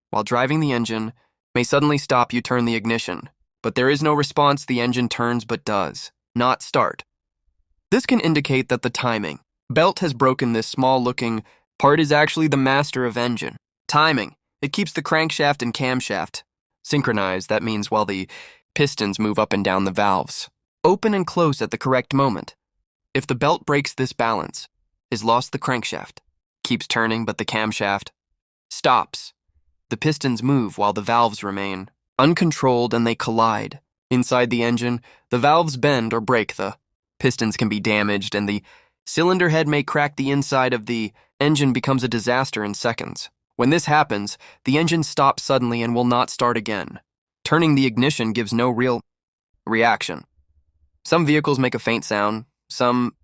while driving the engine, may suddenly stop. You turn the ignition, but there is no response. The engine turns but does not start. This can indicate that the timing belt has broken. This small-looking part is actually the master of engine timing. It keeps the crankshaft and camshaft synchronized. That means while the pistons move up and down the valves, open and close at the correct moment. If the belt breaks, this balance is lost. The crankshaft keeps turning, but the camshaft stops. The pistons move while the valves remain uncontrolled, and they collide. Inside the engine, the valves bend or break. The pistons can be damaged, and the cylinder head may crack. The inside of the engine becomes a disaster in seconds. When this happens, the engine stops suddenly and will not start again. Turning the ignition gives no real reaction. Some vehicles make a faint sound, some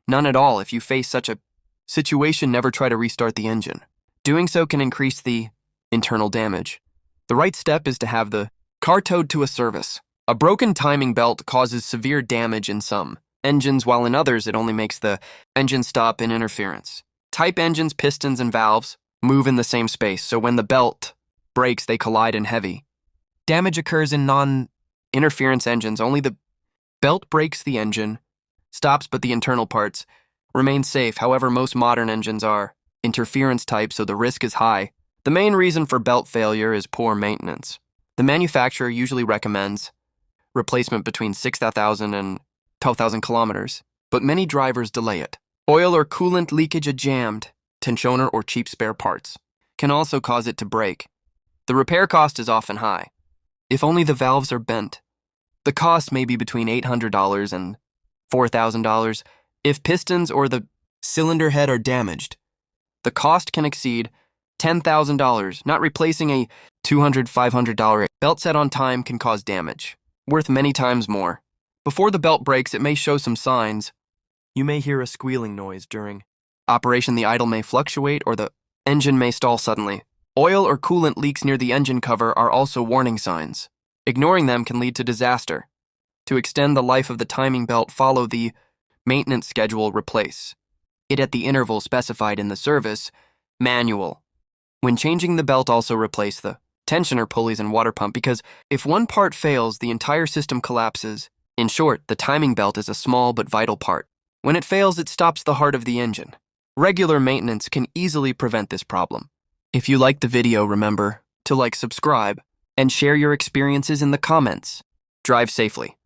none at all. If you face such a situation, never try to restart the engine. Doing so can increase the internal damage. The right step is to have the car towed to a service. A broken timing belt causes severe damage in some engines, while in others it only makes the engine stop in interference. Type engines, pistons, and valves move in the same space, so when the belt breaks, they collide in heavy. Damage occurs in non-interference engines. Only the belt breaks, the engine stops, but the internal parts remain safe. However, most modern engines are interference type, so the risk is high. The main reason for belt failure is poor maintenance. The manufacturer usually recommends replacement between 6,000 and 12,000 kilometers, but many drivers delay it. Oil or coolant leakage, a jammed tensioner, or cheap spare parts can also cause it to break. The repair cost is often high. If only the valves are bent, the cost may be between $800 and $4,000. If pistons or the cylinder head are damaged, the cost can exceed $10,000. Not replacing a $200, $500 belt set on time can cause damage worth many times more. Before the belt breaks, it may show some signs. You may hear a squealing noise during operation. The idle may fluctuate, or the engine may stall suddenly. Oil or coolant leaks near the engine cover are also warning signs. Ignoring them can lead to disaster. To extend the life of the timing belt, follow the maintenance schedule. Replace it at the interval specified in the service manual. When changing the belt, also replace the tensioner, pulleys, and water pump, because if one part fails, the entire system collapses. In short, the timing belt is a small but vital part. When it fails, it stops the heart of the engine. Regular maintenance can easily prevent this problem. If you liked the video, remember to subscribe, and share your experiences in the comments. Drive safely.